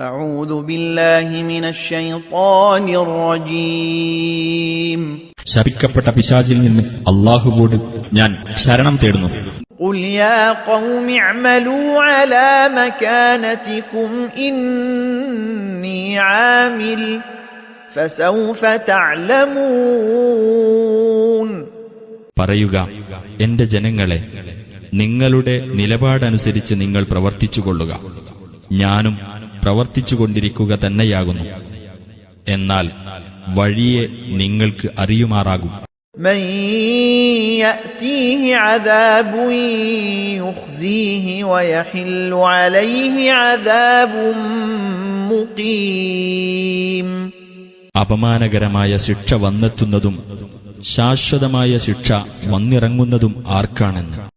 أعوذ بالله من الشيطان الرجيم. ശപിക്കപ്പെട്ട പിശാചിൽ നിന്ന് അല്ലാഹുവോട് ഞാൻ ശരണം തേടുന്നു. قل يا قوم اعملوا على مكانتكم إني عامل فسوف تعلمون. പറയുക, എന്റെ ജനങ്ങളെ, നിങ്ങളുടെ നിലപാടനുസരിച്ച് നിങ്ങൾ പ്രവർത്തിച്ചുകൊള്ളുക, ഞാനും പ്രവർത്തിച്ചുകൊണ്ടിരിക്കുക തന്നെയാകുന്നു. എന്നാൽ വഴിയെ നിങ്ങൾക്ക് അറിയുമാറാകും. من يأتيه عذاب يخزيه ويحل عليه عذاب مقيم. അപമാനകരമായ ശിക്ഷ വന്നെത്തുന്നതും ശാശ്വതമായ ശിക്ഷ വന്നിറങ്ങുന്നതും ആർക്കാണെന്ന്